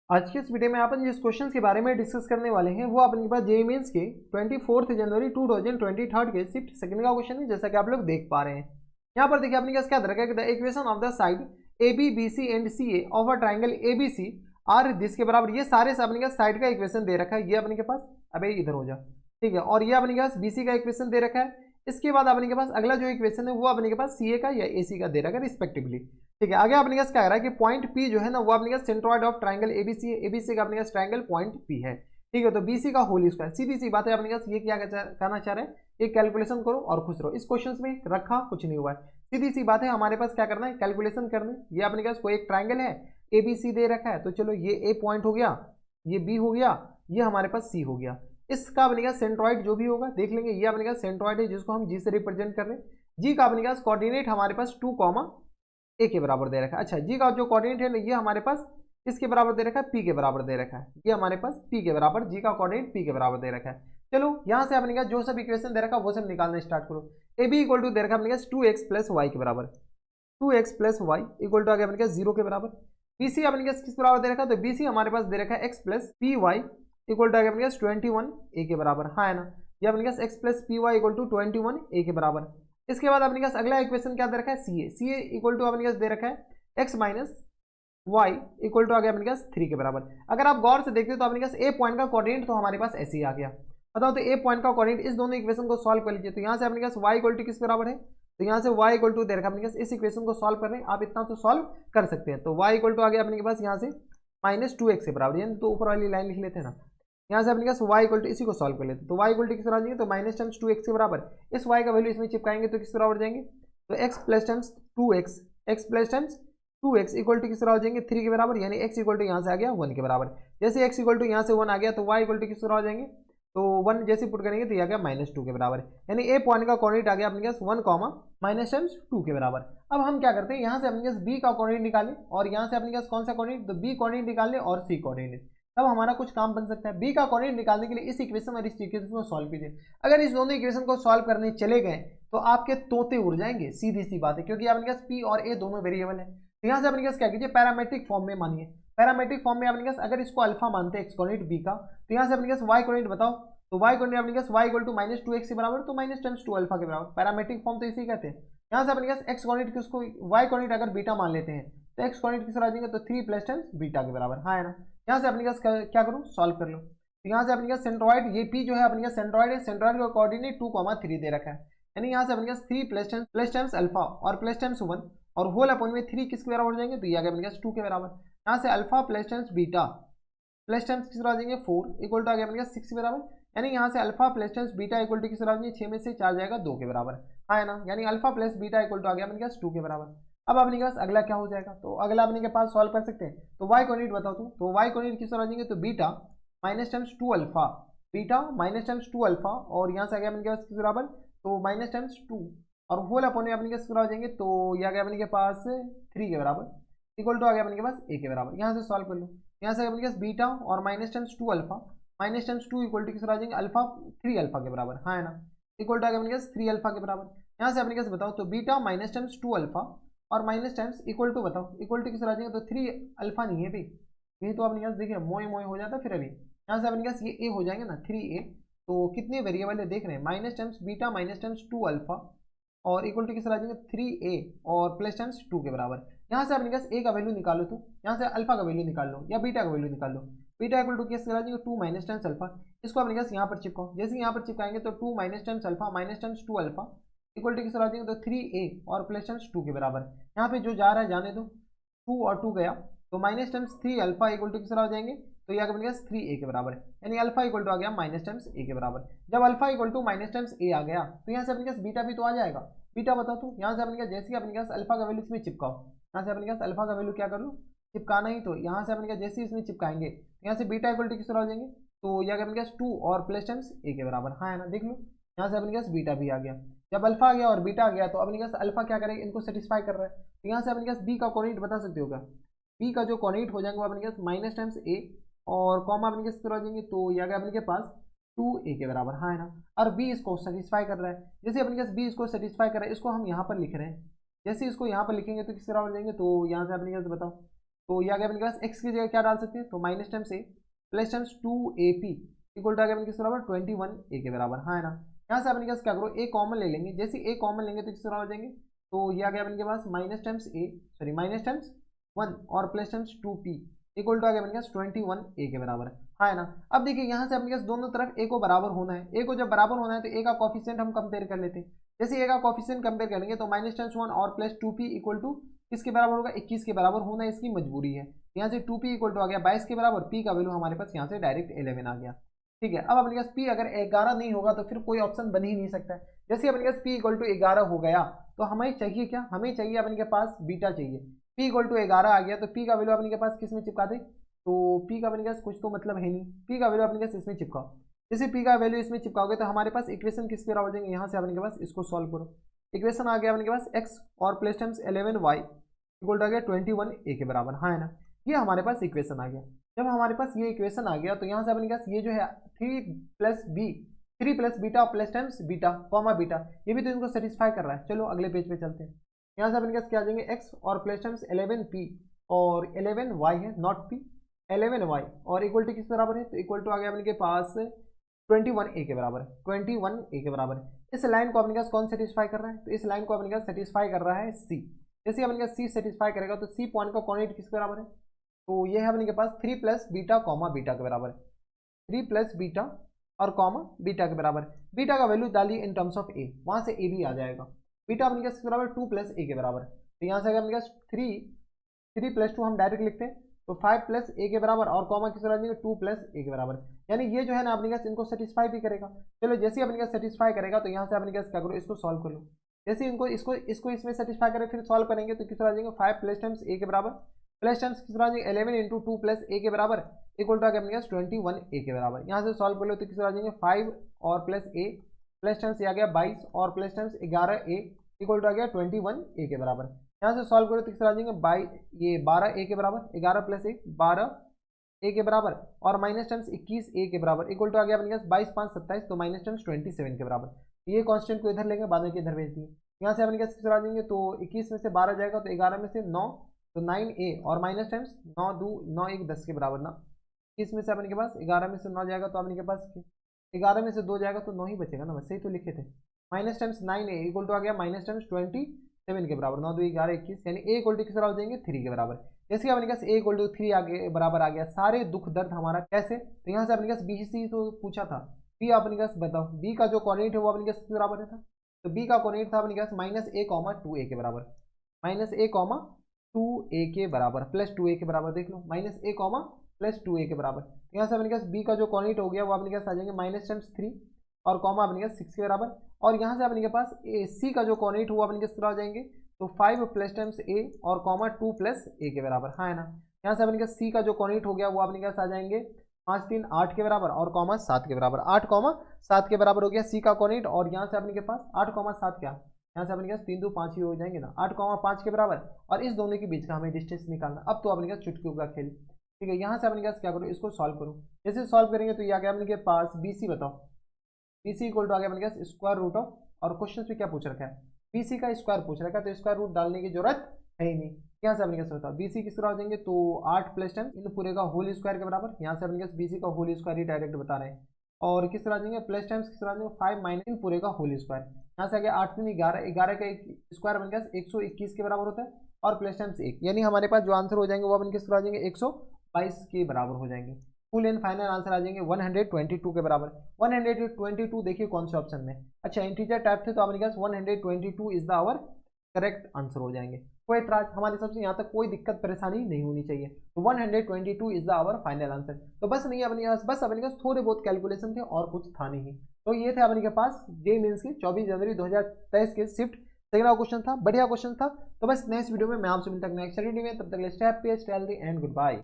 आज के इस वीडियो में अपन जिस क्वेश्चन के बारे में डिस्कस करने वाले हैं वो अपने पास जेईई मेंस के 24 जनवरी 2023 के शिफ्ट सेकंड का क्वेश्चन है, जैसा कि आप लोग देख पा रहे हैं। यहाँ पर देखिए अपने पास क्या दे रखा है कि the equation of the side A B B C and C A of a triangle A B C are this के बराबर। ये सारे से अपने पास साइड का इक्वेशन दे रखा है। ये अपने के पास, अबे इधर हो जा, ठीक है। और ये अपने के पास बी सी का इक्वेशन दे रखा है। इसके बाद अपने के पास अगला जो इक्वेशन है वो अपने के पास सी ए का या ए सी का दे रखा है रिस्पेक्टिवली, ठीक है। आगे अपने पास क्या आ रहा है कि पॉइंट पी जो है ना वो अपने पास सेंट्रॉइड ऑफ ट्राइंगल एबीसी है। एबीसी का अपने पास ट्राइंगल पॉइंट पी है, ठीक है। तो बीसी का होल स्क्वायर, सीधी सी बात है अपने पास ये क्या कहना चाह रहे हैं, एक कैलकुलेशन करो और खुश रहो। इस क्वेश्चन में रखा कुछ नहीं हुआ है, सीधी सी बात है हमारे पास क्या करना है, कैलकुलेशन करना है। ये अपने पास कोई एक ट्राइंगल है, एबीसी दे रखा है, तो चलो ये ए पॉइंट हो गया, ये बी हो गया, ये हमारे पास सी हो गया। इसका अपने पास सेंट्रॉइड जो भी होगा देख लेंगे। ये अपने पास सेंट्रॉइड है जिसको हम जी से रिप्रेजेंट कर रहे हैं। जी का अपने पास कोऑर्डिनेट हमारे पास 2, ए के बराबर दे रखा है। अच्छा, जी का जो कोऑर्डिनेट है ना ये हमारे पास किसके बराबर दे रखा है, पी के बराबर दे रखा है। ये हमारे पास पी के बराबर, जी का कोऑर्डिनेट पी के बराबर दे रखा है। चलो यहाँ से अपने जो सब इक्वेशन दे रखा है वो सब निकालना स्टार्ट करो। ए बी इक्वल टू दे रखा है अपने 2x प्लस वाई के बराबर, 2x plus y equal to आ गया अपने 0 के बराबर। बी सी अपने किस बराबर दे रखा है, तो बी सी हमारे पास दे रखा है x plus p y equal to आ गया अपने 21 ए के बराबर। हाँ है ना, ये अपने x plus p y equal to 21 a के बराबर। इसके बाद अपने अगला इक्वेशन क्या दे रखा है, सी ए, सी ए इक्वल टू अपने दे रखा है x minus Y equal to आ गया अपने पास 3 के बराबर। अगर आप गौर से देखते हो तो अपने पास ए पॉइंट का कोऑर्डिनेट तो हमारे पास ऐसे ही आ गया। बताओ तो ए पॉइंट का कोऑर्डिनेट, इस दोनों इक्वेशन को सॉल्व कर लीजिए। तो यहाँ से अपने पास y इक्वल टू किस बराबर है, तो यहाँ से y इक्वल टू दे रखा अपने पास, इस इक्वेशन को सॉल्व कर रहे हैं आप, इतना तो सॉल्व कर सकते हैं। तो y इक्वल टू आ गया अपने पास यहाँ से -2x के बराबर, यानी तो ऊपर वाली लाइन लिख लेते हैं ना। यहाँ से अपने पास y इक्वल टू इसी को सॉल्व कर लेते हैं। तो y इक्वल टू किस बराबर जाएंगे, तो -2x के बराबर। इस y का वैल्यू इसमें चिपकाएंगे तो किस बराबर जाएंगे, तो x plus times 2x, x plus times 2x equal to किस तरह हो जाएंगे 3 के बराबर, यानी x इक्वल टू यहाँ से आ गया 1 के बराबर। जैसे x इक्वल टू यहाँ से 1 आ गया तो y इक्वल टू किस तरह हो जाएंगे, तो 1 जैसे पुट करेंगे तो ये आ गया -2 के बराबर। यानी a पॉइंट का कोऑर्डिनेट आ गया अपने पास 1, -2 के बराबर। अब हम क्या करते हैं, यहाँ से अपने पास b का कोऑर्डिनेट निकालें और यहाँ से अपने पास कौन सा कोऑर्डिनेट, तो b कोऑर्डिनेट निकाल लें और c कोऑर्डिनेट। तब हमारा कुछ काम बन सकता है। b का कोऑर्डिनेट निकालने के लिए इस इक्वेशन और इस इक्वेशन को सॉल्व कीजिए। अगर इस दोनों इक्वेशन को सॉल्व करने चले गए तो आपके तोते उड़ जाएंगे, सीधी सी बात है, क्योंकि अपने पास p और a दोनों वेरिएबल है। तो यहाँ से अपने पास क्या कीजिए, पैरामेट्रिक फॉर्म में मानिए। पैरामेट्रिक फॉर्म में अपने पास अगर इसको अल्फा मानते हैं एक्स कोऑर्डिनेट बी का, तो यहाँ से अपने पास वाई कोऑर्डिनेट बताओ, तो वाई कोऑर्डिनेट अपने पास वाई इक्वल टू -2x के बराबर, तो -2 अल्फा के बराबर। पैरामेट्रिक फॉर्म तो इसी कहते हैं। यहाँ से अपने पास एक्स कोऑर्डिनेट किसको, वाई कोऑर्डिनेट अगर बीटा मान लेते हैं तो एक्स कोऑर्डिनेट किस आ जाएंगे, तो 3 प्लस टाइम्स बीटा के बराबर। हाँ है ना, यहाँ से अपने पास क्या करूँ, सॉल्व कर लो। तो यहाँ से अपने पास सेंट्रॉइड, ये पी जो है अपने पास सेंट्रॉइड है, सेंट्रॉइड का कोऑर्डिनेट 2, 3 दे रखा है। यानी यहाँ से अपने पास 3 प्लस टाइम्स अल्फा और प्लस टाइम्स 1 और होल अपन में 3 किसके बराबर हो जाएंगे, तो ये आ गया अपने पास 2 के बराबर। यहाँ से alpha plus times beta plus times किस बराबर आ जाएंगे 4 इक्वल टू आ गया अपने पास 6 के बराबर। यानी यहाँ से alpha plus times beta equal to किस बराबर आ जाएंगे, 6 में से 4 जाएगा 2 के बराबर। हाँ है ना, यानी alpha plus beta equal to आ गया अपने पास 2 के बराबर। अब अपने पास अगला क्या हो जाएगा, तो अगला अपने के पास सॉल्व कर सकते हैं। तो वाई कोऑर्डिनेट बताओ तो वाई कोऑर्डिनेट किस तरह आ जाएंगे, तो beta minus times 2 alpha, beta minus times 2 alpha और यहाँ से आ गया अपने के पास किस बराबर, तो माइनस टाइम्स 2 और होल अपन में अपने के पास हो जाएंगे, तो ये आ गया अपने के पास 3 के बराबर इक्वल टू आ गया अपने के पास a के बराबर। यहाँ से सॉल्व कर लो, यहाँ से अपने पास बीटा और minus times 2 alpha, minus times 2 equal to किस आ जाएंगे अल्फा 3 अल्फा के बराबर। हाँ है ना, इक्वल टू आ गया अपने पास 3 अल्फा के बराबर। यहाँ से अपने पास बताओ तो बीटा माइनस टाइम्स 2 अल्फा और माइनस टाइम्स इक्वल टू बताओ इक्वल टू किस आ जाएंगे, तो 3 अल्फा नहीं है भाई, यही तो अपने पास देखिए मोए मोए हो जाता फिर अभी। यहाँ से अपने पास ये a हो जाएंगे ना 3a, तो कितने वेरिएबल है देख रहे हैं, minus times beta minus times 2 alpha और इक्वल टू किस आ जाएंगे 3a और प्लस टाइम्स 2 के बराबर। यहाँ से अपने पास a का वैल्यू निकालो, तो यहाँ से अल्फा का वैल्यू निकाल लो या बीटा का वैल्यू निकाल लो। बीटा इक्वल टू किस आ जाएंगे 2 माइनस टाइम्स अल्फा, इसको अपने पास यहाँ पर चिपकाओ। जैसे यहाँ पर चिपकाएंगे तो 2 minus times alpha minus times 2 alpha equal to किस आ जाएंगे, तो 3a और प्लस टाइम्स 2 के बराबर। यहाँ पे जो जा रहा है जाने दो, 2 और 2 गया, तो minus times 3 alpha equal to किस हो जाएंगे, तो ये अपने पास 3a के बराबर है। यानी अल्फा इक्वल टू आ गया माइनस टाइम्स a के बराबर। जब alpha equal to minus times a आ गया तो यहाँ से अपने पास बीटा भी तो आ जाएगा। बीटा बताओ तो यहाँ से अपने पास जैसे ही अपने पास अल्फा का वैल्यू इसमें चिपकाओ, यहाँ से अपने पास अल्फा का वैल्यू क्या कर लो, चिपकाना ही। तो यहाँ से अपने पास जैसे ही इसमें चिपकाएंगे यहाँ से बीटा इक्वल टू किस हो जाएंगे, तो यह अपने पास 2 और प्लस टाइम्स a के बराबर। हाँ है ना, देख लो यहाँ से अपने पास बीटा भी आ गया। जब अल्फा आ गया और बीटा आ गया तो अपने पास अल्फा क्या करेगा, इनको सेटिस्फाई कर रहा है। तो यहाँ से अपने पास बी का कोऑर्डिनेट बता सकते हो क्या, बी का जो कोऑर्डिनेट हो जाएंगे वो अपने पास माइनस टाइम्स a और कॉमा अपने किस तरह हो जाएंगे, तो ये आ गया अपने के पास 2a के बराबर। हाँ है ना, और b इसको सेटिस्फाई कर रहा है। जैसे अपने पास b इसको सेटिस्फाई कर रहा है, इसको हम यहाँ पर लिख रहे हैं। जैसे इसको यहाँ पर लिखेंगे तो किस तरह हो जाएंगे, तो यहाँ से अपने पास बताओ तो ये आ गया अपने पास x की जगह क्या डाल सकते हैं, तो minus times a plus times 2AP equal to आ गया अपने किस बराबर 21a के बराबर, हाँ है ना। यहाँ से अपने पास क्या करो, a कॉमन ले लेंगे, जैसे a कॉमन लेंगे तो किस तरह हो जाएंगे, तो ये आ गया अपने पास minus times a sorry minus times 1 और plus times 2p equal to आ गया अपने पास 21a के बराबर, हाँ है ना। अब देखिए यहाँ से अपने पास दोनों तरफ a को बराबर होना है, a को जब बराबर होना है तो a का कॉफिशिएंट हम कंपेयर कर लेते हैं। जैसे a का कॉफिशिएंट कंपेयर करेंगे तो माइनस टाइम्स 1 और प्लस 2p इक्वल टू किसके बराबर होगा, 21 के बराबर होना इसकी मजबूरी है। यहाँ से 2p इक्वल टू आ गया 22 के बराबर, p का वैल्यू हमारे पास यहाँ से डायरेक्ट 11 आ गया, ठीक है। अब अपने पास p अगर 11 नहीं होगा तो फिर कोई ऑप्शन बन ही नहीं सकता है। जैसे अपने पास p इक्वल टू 11 हो गया तो हमें चाहिए क्या, हमें चाहिए अपने के पास बीटा चाहिए। p इक्वल टू 11 आ गया तो p का वैल्यू अपने के पास किस में चिपका दे, तो p का अपने पास कुछ तो मतलब है नहीं, p का वैल्यू अपने पास इसमें चिपकाओ। जैसे p का वैल्यू इसमें चिपकाओगे तो हमारे पास इक्वेशन किस पे हो जाएंगे, यहाँ से अपने के पास इसको सॉल्व करो। इक्वेशन आ गया अपने के पास x और plus times 11y equal to आ गया 21a के बराबर, हाँ है ना। ये हमारे पास इक्वेशन आ गया। जब हमारे पास ये इक्वेशन आ गया तो यहाँ से अपने पास ये जो है 3 plus beta plus times beta comma beta, ये भी तो इनको सेटिस्फाई कर रहा है। चलो अगले पेज पे चलते हैं। यहाँ से अपने पास क्या आ जाएंगे, x और प्लस टाइम्स 11p और 11y है नॉट p 11y और इक्वल टू किस बराबर है, तो इक्वल टू आ गया अपने के पास 21a के बराबर, 21a के बराबर। इस लाइन को अपने पास कौन सेटिस्फाई कर रहा है, तो इस लाइन को अपने पास सेटिस्फाई कर रहा है c। जैसे अपने पास c सेटिस्फाई करेगा तो c पॉइंट का कोऑर्डिनेट किस बराबर है, तो ये है अपने के पास 3 प्लस बीटा कॉमा बीटा के बराबर, 3 प्लस बीटा और कॉमा बीटा के बराबर। बीटा का वैल्यू डालिए इन टर्म्स ऑफ a, वहां से a भी आ जाएगा। बीटा अपने पास बराबर 2 प्लस a के बराबर, तो यहाँ से अगर अपने पास 3 प्लस 2 हम डायरेक्ट लिखते हैं तो 5 प्लस a के बराबर और कॉमा किस बराबर 2 प्लस a के बराबर, यानी ये जो है ना अपने पास इनको सेटिस्फाई भी करेगा। चलो जैसे अपने पास सेटिस्फाई करेगा तो यहाँ से अपने पास क्या करो, इसको सॉल्व कर लो। जैसे इनको इसको इसमें सेटिस्फाई करें फिर सॉल्व करेंगे तो किस आ जाएंगे 5 प्लस टाइम्स a के बराबर प्लस टाइम्स किस आ जाएंगे 11 इंटू 2 प्लस a के बराबर इक्वल टू आ गया अपने पास 21a के बराबर। यहाँ से सॉल्व कर लो तो किस आ जाएंगे 5 और प्लस a प्लस टाइम्स आ गया 22 और plus times 11a equal to आ गया 21a के बराबर। यहाँ से सॉल्व करो तो किस आ जाएंगे ये 12a के बराबर, 11 प्लस 1 12a के बराबर और माइनस टाइम्स 21a के बराबर इक्वल टू आ गया अपने पास 22 5 27 तो माइनस टाइम्स 27 के बराबर। ये कांस्टेंट को इधर लेंगे बाद में इधर भेज दिए। यहाँ से अपने पास किस आ जाएंगे तो 21 में से 12 जाएगा तो 11 में से 9 तो 9a और माइनस टाइम्स 9 2 9 1 10 के बराबर ना। 21 में से अपने के पास 11 में से 9 जाएगा तो अपने के पास 11 में से 2 जाएगा तो 9 ही बचेगा ना, वैसे ही तो लिखे थे। Minus times 9a equal to आ गया माइनस टाइम्स 27 के बराबर, 9 2 11 21 यानी a इक्वल टू किस हो जाएंगे 3 के बराबर। जैसे अपने पास a इक्वल टू 3 आगे बराबर आ गया, सारे दुख दर्द हमारा कैसे, तो यहाँ से अपने पास BC तो पूछा था, b अपने पास बताओ b का जो कोऑर्डिनेट है वो अपने पास किस बराबर था, तो b का कोऑर्डिनेट था अपने पास माइनस a कॉमा 2a के बराबर, माइनस a कॉमा 2a के बराबर प्लस 2a के बराबर, देख लो minus a comma plus 2a के बराबर। यहाँ से अपने पास b का जो कोऑर्डिनेट हो गया वो अपने पास आ जाएंगे माइनस टाइम्स 3 और कॉमा अपने पास 6 के बराबर। और यहाँ से अपने के पास c का जो कोऑर्डिनेट हुआ अपने पास आ जाएंगे तो 5 प्लस टाइम्स a और कॉमा 2 प्लस a के बराबर, हाँ है ना। यहाँ से अपने पास c का जो कोऑर्डिनेट हो गया वो अपने पास आ जाएंगे 5 3 8 के बराबर और कॉमा 7 के बराबर, 8 कॉमा 7 के बराबर हो गया c का कोऑर्डिनेट। और यहाँ से अपने के पास 8 कॉमा 7 क्या, यहाँ से अपने पास 3 2 5 ही हो जाएंगे ना, 8 कॉमा 5 के बराबर और इस दोनों के बीच का हमें डिस्टेंस निकालना। अब तो अपने पास चुटकियों का खेल, ठीक है। यहाँ से अपने पास क्या करो, इसको सॉल्व करो। जैसे सॉल्व करेंगे तो ये आ गया अपने के पास BC, बताओ BC इक्वल टू आ गया अपने पास स्क्वायर रूट ऑफ, और क्वेश्चन में क्या पूछ रखा है BC का स्क्वायर पूछ रखा है तो स्क्वायर रूट डालने की जरूरत है ही नहीं। यहाँ से अपने पास बताओ BC किस तरह हो जाएंगे तो 8 प्लस टाइम इन पूरे का होल स्क्वायर के बराबर, यहाँ से अपने पास BC का होल स्क्वायर ही डायरेक्ट बता रहे हैं। और किस तरह आ जाएंगे प्लस टाइम्स किस तरह आ जाएंगे 5 माइनस इन पूरे का होल स्क्वायर, यहाँ से आ गया 8 3 11 11 का स्क्वायर अपने पास 121 के बराबर होता है और प्लस टाइम्स 1, यानी हमारे पास जो आंसर हो जाएंगे वो अपने किस तरह आ जाएंगे 122 के बराबर हो जाएंगे। फुल एंड फाइनल आंसर आ जाएंगे 122 के बराबर। 122 देखिए कौन से ऑप्शन में, अच्छा इंटीजर टाइप थे तो अपने पास 122 is the our correct answer हो जाएंगे। कोई एतराज हमारे सबसे यहाँ तक कोई दिक्कत परेशानी नहीं होनी चाहिए, तो 122 is the our final answer. तो बस नहीं अपने पास, बस अपने पास थोड़े बहुत कैलकुलेशन थे और कुछ था नहीं। तो ये थे अपने के पास जेईई मेंस के 24 जनवरी 2023 के शिफ्ट सेकंड क्वेश्चन था, बढ़िया क्वेश्चन था। तो बस नेक्स्ट वीडियो में मैं आपसे मिलता हूं नेक्स्ट वीडियो में, तब तक stay happy stay healthy and good bye.